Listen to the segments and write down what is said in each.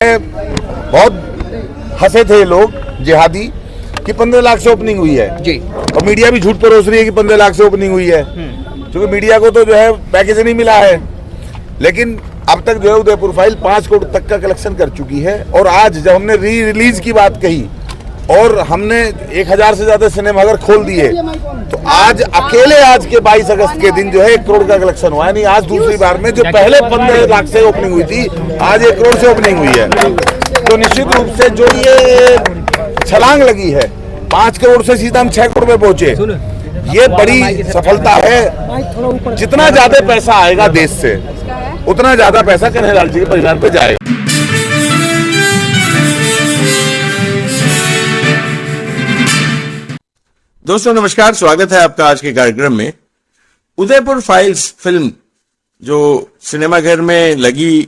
बहुत हंसे थे लोग जिहादी कि 15 लाख से ओपनिंग हुई है जी। और मीडिया भी झूठ परोस रही है कि 15 लाख से ओपनिंग हुई है, क्योंकि मीडिया को तो जो है पैकेज नहीं मिला है। लेकिन अब तक जो है उदयपुर फाइल 5 करोड़ तक का कलेक्शन कर चुकी है। और आज जब हमने री रिलीज की बात कही और हमने 1000 से ज्यादा सिनेमाघर खोल दिए, तो आज अकेले आज के 22 अगस्त के दिन जो है 1 करोड़ का कलेक्शन हुआ। यानी आज दूसरी बार में जो पहले 15 लाख से ओपनिंग हुई थी, आज 1 करोड़ से ओपनिंग हुई है। तो निश्चित रूप से जो ये छलांग लगी है 5 करोड़ से सीधा हम 6 करोड़ में पहुंचे, ये बड़ी सफलता है। जितना ज्यादा पैसा आएगा देश से, उतना ज्यादा पैसा कन्हैयालाल जी के परिवार पे जाएगा। दोस्तों नमस्कार, स्वागत है आपका आज के कार्यक्रम में। उदयपुर फाइल्स फिल्म जो सिनेमाघर में लगी,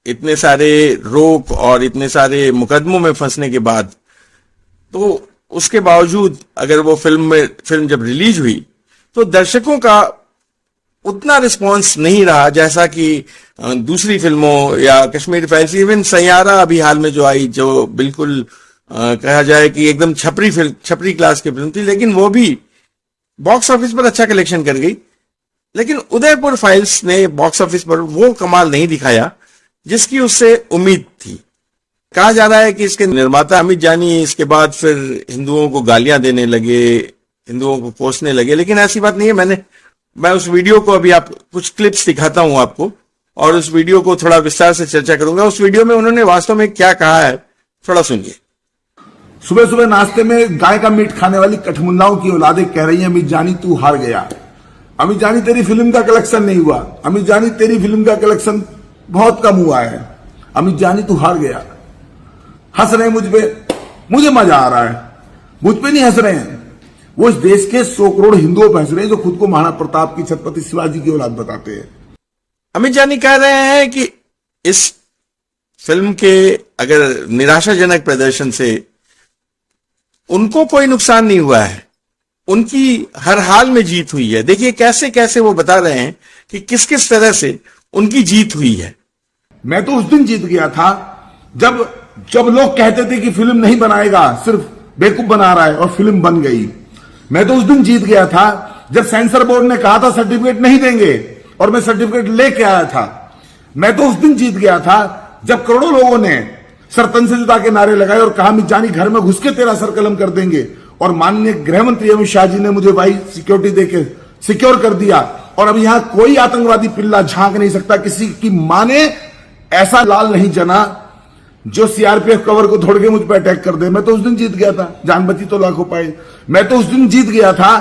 इतने सारे रोक और इतने सारे मुकदमों में फंसने के बाद, तो उसके बावजूद अगर वो फिल्म जब रिलीज हुई तो दर्शकों का उतना रिस्पांस नहीं रहा जैसा कि दूसरी फिल्मों या कश्मीर फाइल्स, इवन सैयारा अभी हाल में जो आई, जो बिल्कुल कहा जाए कि एकदम छपरी क्लास की फिल्म थी, लेकिन वो भी बॉक्स ऑफिस पर अच्छा कलेक्शन कर गई। लेकिन उदयपुर फाइल्स ने बॉक्स ऑफिस पर वो कमाल नहीं दिखाया जिसकी उससे उम्मीद थी। कहा जा रहा है कि इसके निर्माता अमित जानी इसके बाद फिर हिंदुओं को गालियां देने लगे, हिंदुओं को कोसने लगे, लेकिन ऐसी बात नहीं है। मैं उस वीडियो को अभी आप कुछ क्लिप्स दिखाता हूं आपको, और उस वीडियो को थोड़ा विस्तार से चर्चा करूंगा। उस वीडियो में उन्होंने वास्तव में क्या कहा है, थोड़ा सुनिए। सुबह सुबह नाश्ते में गाय का मीट खाने वाली कठमुंडाओं की औलादें कह रही हैं, अमित जानी तू हार गया, अमित जानी तेरी फिल्म का कलेक्शन नहीं हुआ, अमित जानी तेरी फिल्म का कलेक्शन बहुत कम हुआ है, अमित जानी तू हार गया। हंस रहे हैं मुझ पे, मुझे मजा आ रहा है। मुझ पे नहीं हंस रहे हैं, वो इस देश के 100 करोड़ हिंदुओं पर हंस रहे हैं जो खुद को महाराणा प्रताप की, छत्रपति शिवाजी की औलाद बताते हैं। अमित जानी कह रहे हैं कि इस फिल्म के अगर निराशाजनक प्रदर्शन से उनको कोई नुकसान नहीं हुआ है, उनकी हर हाल में जीत हुई है। देखिए कैसे कैसे वो बता रहे हैं कि किस किस तरह से उनकी जीत हुई है। मैं तो उस दिन जीत गया था जब लोग कहते थे कि फिल्म नहीं बनाएगा, सिर्फ बेवकूफ बना रहा है, और फिल्म बन गई। मैं तो उस दिन जीत गया था जब सेंसर बोर्ड ने कहा था सर्टिफिकेट नहीं देंगे, और मैं सर्टिफिकेट लेके आया था। मैं तो उस दिन जीत गया था जब करोड़ों लोगों ने सर तन से जुदा के नारे लगाए और कहा अमित जानी घर में घुस के तेरा सर कलम कर देंगे, और माननीय गृह मंत्री अमित शाह जी ने मुझे भाई सिक्योरिटी देके सिक्योर कर दिया। और अब यहां कोई आतंकवादी पिल्ला झांक नहीं सकता, किसी की मां ने ऐसा लाल नहीं जना जो सीआरपीएफ कवर को तोड़ के मुझ पर अटैक कर दे। मैं तो उस दिन जीत गया था, जान बची तो लाखों पाए। मैं तो उस दिन जीत गया था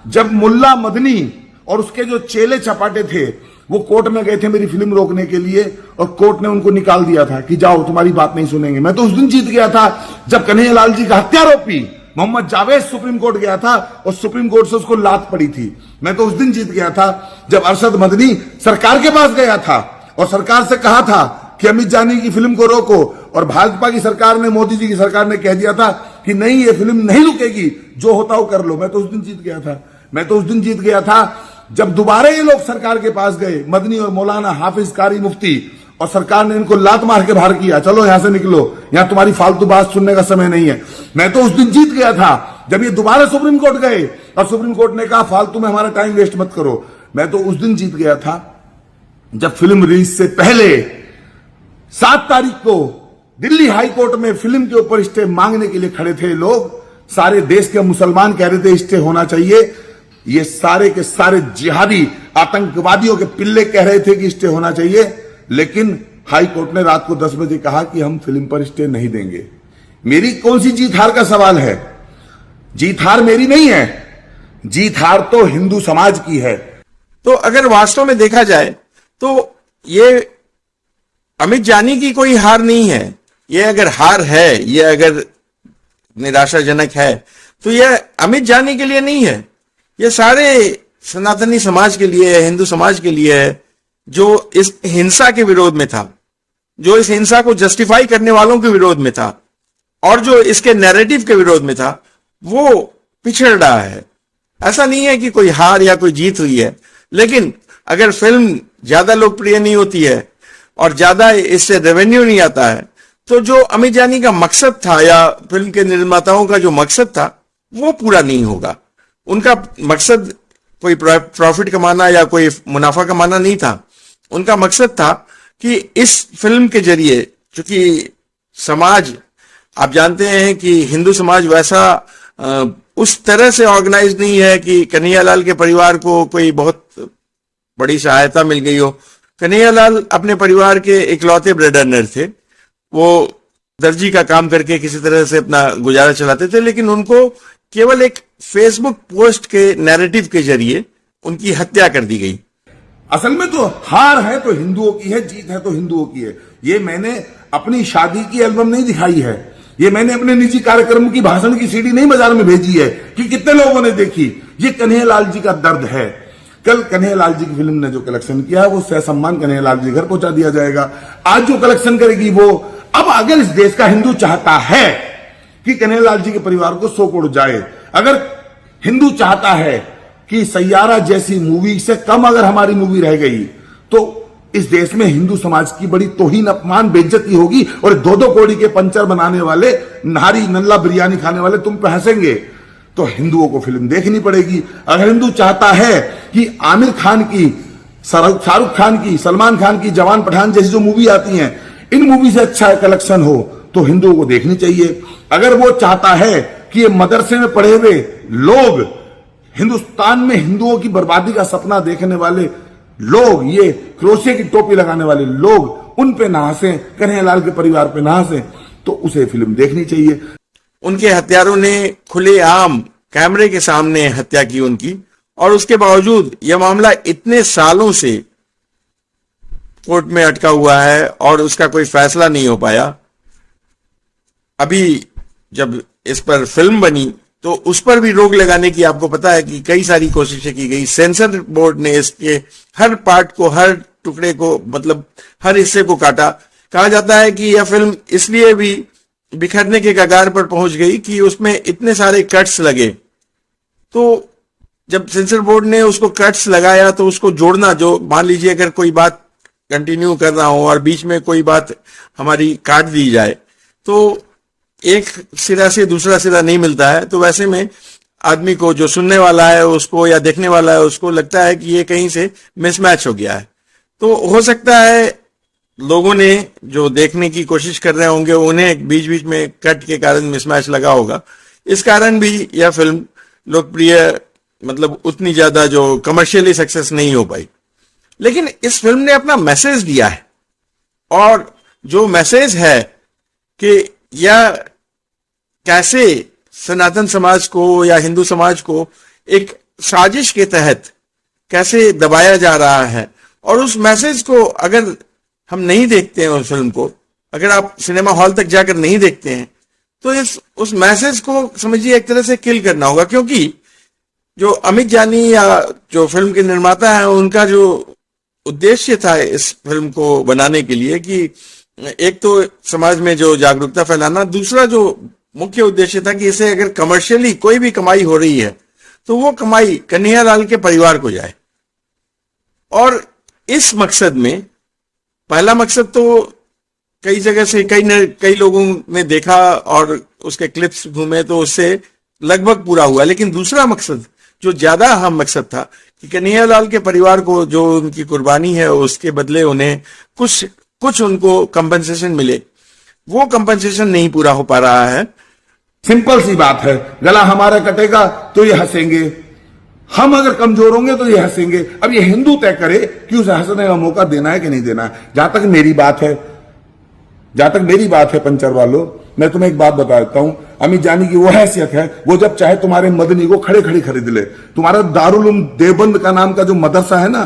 जब मुल्ला मदनी और उसके जो चेले चपाटे थे वो कोर्ट में गए थे मेरी फिल्म रोकने के लिए, और कोर्ट ने उनको निकाल दिया था कि जाओ तुम्हारी बात नहीं सुनेंगे। मैं तो उस दिन जीत गया था जब कन्हैयालाल जी का हत्यारोपी मोहम्मद जावेद सुप्रीम कोर्ट गया था और सुप्रीम कोर्ट से उसको लात पड़ी थी। मैं तो उस दिन जीत गया था जब अरशद मदनी सरकार के पास गया था और सरकार से कहा था कि अमित जानी की फिल्म को रोको, और भाजपा की सरकार ने, मोदी जी की सरकार ने कह दिया था कि नहीं ये फिल्म नहीं रुकेगी, जो होता हो कर लो। मैं तो उस दिन जीत गया था। मैं तो उस दिन जीत गया था जब दोबारा ये लोग सरकार के पास गए, मदनी और मौलाना हाफिज कारी मुफ्ती, और सरकार ने इनको लात मार के बाहर किया, चलो यहां से निकलो, यहां तुम्हारी फालतू बात सुनने का समय नहीं है। मैं तो उस दिन जीत गया था जब ये दोबारा सुप्रीम कोर्ट गए और सुप्रीम कोर्ट ने कहा फालतू में हमारा टाइम वेस्ट मत करो। मैं तो उस दिन जीत गया था जब फिल्म रिलीज से पहले 7 तारीख को दिल्ली हाई कोर्ट में फिल्म के ऊपर स्टे मांगने के लिए खड़े थे लोग। सारे देश के मुसलमान कह रहे थे स्टे होना चाहिए, ये सारे के सारे जिहादी आतंकवादियों के पिल्ले कह रहे थे कि स्टे होना चाहिए, लेकिन हाई कोर्ट ने रात को 10 बजे कहा कि हम फिल्म पर स्टे नहीं देंगे। मेरी कौन सी जीत हार का सवाल है? जीत हार मेरी नहीं है, जीत हार तो हिंदू समाज की है। तो अगर वास्तव में देखा जाए तो ये अमित जानी की कोई हार नहीं है। ये अगर हार है, ये अगर निराशाजनक है, तो ये अमित जानी के लिए नहीं है, ये सारे सनातनी समाज के लिए है, हिंदू समाज के लिए है, जो इस हिंसा के विरोध में था, जो इस हिंसा को जस्टिफाई करने वालों के विरोध में था, और जो इसके नैरेटिव के विरोध में था, वो पिछड़ रहा है। ऐसा नहीं है कि कोई हार या कोई जीत हुई है, लेकिन अगर फिल्म ज्यादा लोकप्रिय नहीं होती है और ज्यादा इससे रेवेन्यू नहीं आता है, तो जो अमित जानी का मकसद था या फिल्म के निर्माताओं का जो मकसद था वो पूरा नहीं होगा। उनका मकसद कोई प्रॉफिट कमाना या कोई मुनाफा कमाना नहीं था। उनका मकसद था कि इस फिल्म के जरिए, चूंकि समाज, आप जानते हैं कि हिंदू समाज वैसा उस तरह से ऑर्गेनाइज नहीं है कि कन्हैयालाल के परिवार को कोई बहुत बड़ी सहायता मिल गई हो। कन्हैयालाल अपने परिवार के इकलौते ब्रेड अर्नर थे। वो दर्जी का काम करके किसी तरह से अपना गुजारा चलाते थे, लेकिन उनको केवल एक फेसबुक पोस्ट के नैरेटिव के जरिए उनकी हत्या कर दी गई। असल में तो हार है तो हिंदुओं की है, जीत है तो हिंदुओं की है। ये मैंने अपनी शादी की एल्बम नहीं दिखाई है, ये मैंने अपने निजी कार्यक्रम की भाषण की सीडी नहीं बाजार में भेजी है कि कितने लोगों ने देखी। ये कन्हैयालाल जी का दर्द है। कल कन्हैयालाल जी की फिल्म ने जो कलेक्शन किया है वो सहसम्मान कन्हैयालाल जी घर पहुंचा दिया जाएगा। आज जो कलेक्शन करेगी वो, अब अगर इस देश का हिंदू चाहता है कि कन्हैयालाल जी के परिवार को 100 करोड़ जाए, अगर हिंदू चाहता है कि सैयारा जैसी मूवी से कम अगर हमारी मूवी रह गई तो इस देश में हिंदू समाज की बड़ी तौहीन, अपमान, बेइज्जती होगी और 2-2 कौड़ी के पंचर बनाने वाले, नारी नल्ला बिरयानी खाने वाले तुम पे हंसेंगे। तो हिंदुओं को फिल्म देखनी पड़ेगी। अगर हिंदू चाहता है कि आमिर खान की, शाहरुख खान की, सलमान खान की जवान पठान जैसी जो मूवी आती हैं, इन मूवी से अच्छा कलेक्शन हो तो हिंदुओं को देखनी चाहिए। अगर वो चाहता है कि ये मदरसे में पढ़े हुए लोग, हिंदुस्तान में हिंदुओं की बर्बादी का सपना देखने वाले लोग, ये क्रोशिया की टोपी लगाने वाले लोग, उन पे ना हंसे, कन्हैयालाल के परिवार पे ना हंसे, तो उसे फिल्म देखनी चाहिए। उनके हत्यारों ने खुलेआम कैमरे के सामने हत्या की उनकी, और उसके बावजूद यह मामला इतने सालों से कोर्ट में अटका हुआ है और उसका कोई फैसला नहीं हो पाया। अभी जब इस पर फिल्म बनी तो उस पर भी रोक लगाने की, आपको पता है कि कई सारी कोशिशें की गई। सेंसर बोर्ड ने इसके हर पार्ट को, हर टुकड़े को, मतलब हर हिस्से को काटा। कहा जाता है कि यह फिल्म इसलिए भी बिखरने के कगार पर पहुंच गई कि उसमें इतने सारे कट्स लगे। तो जब सेंसर बोर्ड ने उसको कट्स लगाया तो उसको जोड़ना, जो मान लीजिए अगर कोई बात कंटिन्यू कर रहा हो और बीच में कोई बात हमारी काट दी जाए तो एक सिरा से दूसरा सिरा नहीं मिलता है। तो वैसे में आदमी को, जो सुनने वाला है उसको या देखने वाला है उसको, लगता है कि ये कहीं से मिसमैच हो गया है। तो हो सकता है लोगों ने जो देखने की कोशिश कर रहे होंगे उन्हें बीच बीच में कट के कारण मिसमैच लगा होगा। इस कारण भी यह फिल्म लोकप्रिय, मतलब उतनी ज्यादा जो कमर्शियली सक्सेस नहीं हो पाई। लेकिन इस फिल्म ने अपना मैसेज दिया है, और जो मैसेज है कि यह कैसे सनातन समाज को या हिंदू समाज को एक साजिश के तहत कैसे दबाया जा रहा है, और उस मैसेज को अगर हम नहीं देखते हैं, उस फिल्म को अगर आप सिनेमा हॉल तक जाकर नहीं देखते हैं तो उस मैसेज को समझिए एक तरह से किल करना होगा। क्योंकि जो अमित जानी या जो फिल्म के निर्माता हैं, उनका जो उद्देश्य था इस फिल्म को बनाने के लिए कि एक तो समाज में जो जागरूकता फैलाना, दूसरा जो मुख्य उद्देश्य था कि इसे अगर कमर्शियली कोई भी कमाई हो रही है तो वो कमाई कन्हैयालाल के परिवार को जाए। और इस मकसद में पहला मकसद तो कई जगह से कई लोगों ने देखा और उसके क्लिप्स घूमे तो उससे लगभग पूरा हुआ। लेकिन दूसरा मकसद जो ज्यादा अहम मकसद था कि कन्हैयालाल के परिवार को जो उनकी कुर्बानी है उसके बदले उन्हें कुछ उनको कंपनसेशन मिले, वो कंपनसेशन नहीं पूरा हो पा रहा है। सिंपल सी बात है, गला हमारा कटेगा तो ये हंसेंगे, हम अगर कमजोर होंगे तो ये हंसेंगे। अब ये हिंदू तय करे कि उसे हंसने का मौका देना है कि नहीं देना है। जहां तक मेरी बात है पंचर वालों, मैं तुम्हें एक बात बता देता हूं, अमित जानी की वो हैसियत है, वो जब चाहे तुम्हारे मदनी को खड़े खड़ी खरीद ले। तुम्हारा दारुल उलूम देवबंद का नाम का जो मदरसा है ना,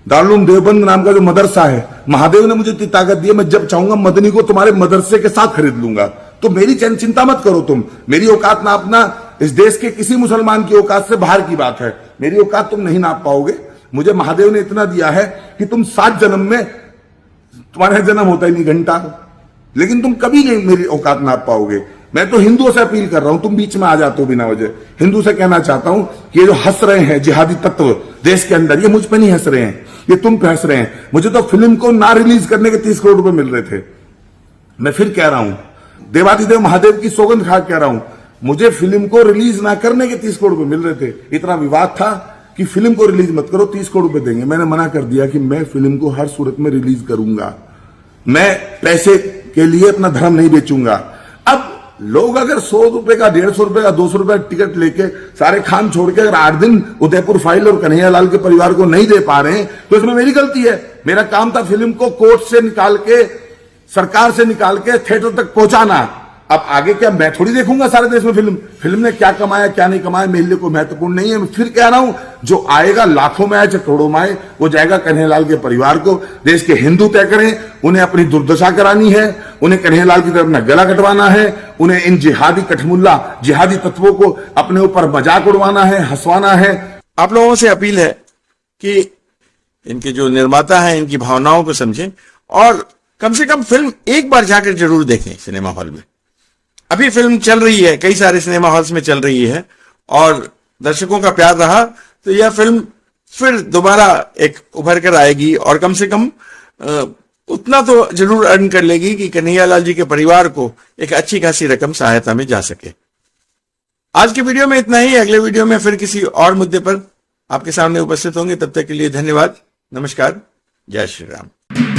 दारुल उलूम देवबंद नाम का जो मदरसा है, महादेव ने मुझे इतनी ताकत दी है, मैं जब चाहूंगा मदनी को तुम्हारे मदरसे के साथ खरीद लूंगा। तो मेरी चिंता मत करो तुम, मेरी औकात नापना इस देश के किसी मुसलमान की औकात से बाहर की बात है। मेरी औकात तुम नहीं नाप पाओगे। मुझे महादेव ने इतना दिया है कि तुम 7 जन्म में, तुम्हारा जन्म होता ही नहीं घंटा, लेकिन तुम कभी नहीं मेरी औकात नाप पाओगे। मैं तो हिंदुओं से अपील कर रहा हूं, तुम बीच में आ जाते हो बिना वजह। हिंदू से कहना चाहता हूं कि ये जो हंस रहे हैं जिहादी तत्व देश के अंदर, ये मुझ पे नहीं हंस रहे हैं, ये तुम पे हंस रहे हैं। मुझे तो फिल्म को ना रिलीज करने के 30 करोड़ रुपए मिल रहे थे, मैं फिर कह रहा हूं, देवादिदेव महादेव की सौगंध खा कह रहा हूं, मुझे फिल्म को रिलीज ना करने के 30 करोड़ रुपए मिल रहे थे। इतना विवाद था कि फिल्म को रिलीज मत करो, 30 करोड़ रुपए देंगे। मैंने मना कर दिया कि मैं फिल्म को हर सूरत में रिलीज करूंगा, मैं पैसे के लिए अपना धर्म नहीं बेचूंगा। अब लोग अगर 100 रुपए का, 150 रुपए का, 200 रुपए का टिकट लेके सारे खान छोड़ के अगर 8 दिन उदयपुर फाइल और कन्हैयालाल के परिवार को नहीं दे पा रहे हैं, तो इसमें मेरी गलती है। मेरा काम था फिल्म को कोर्ट से निकाल के, सरकार से निकाल के थिएटर तक पहुंचाना। अब आगे क्या मैं थोड़ी देखूंगा सारे देश में फिल्म ने क्या कमाया क्या नहीं कमाया मेरे लिए कोई महत्वपूर्ण नहीं है। मैं फिर कह रहा हूं, जो आएगा लाखों में आए चाहे करोड़ों में आए, वो जाएगा कन्हैयालाल के परिवार को। देश के हिंदू तय करें, उन्हें अपनी दुर्दशा करानी है, उन्हें कन्हैयालाल की तरफ अपना गला कटवाना है, उन्हें इन जिहादी कठमुल्ला जिहादी तत्वों को अपने ऊपर मजाक उड़वाना है, हंसवाना है। आप लोगों से अपील है कि इनके जो निर्माता हैं इनकी भावनाओं को समझें और कम से कम फिल्म एक बार जाकर जरूर देखें सिनेमा हॉल में। अभी फिल्म चल रही है, कई सारे सिनेमा हॉल्स में चल रही है और दर्शकों का प्यार रहा तो यह फिल्म फिर दोबारा एक उभर कर आएगी और कम से कम उतना तो जरूर अर्न कर लेगी कि कन्हैयालाल जी के परिवार को एक अच्छी खासी रकम सहायता में जा सके। आज की वीडियो में इतना ही। अगले वीडियो में फिर किसी और मुद्दे पर आपके सामने उपस्थित होंगे। तब तक के लिए धन्यवाद। नमस्कार। जय श्री राम।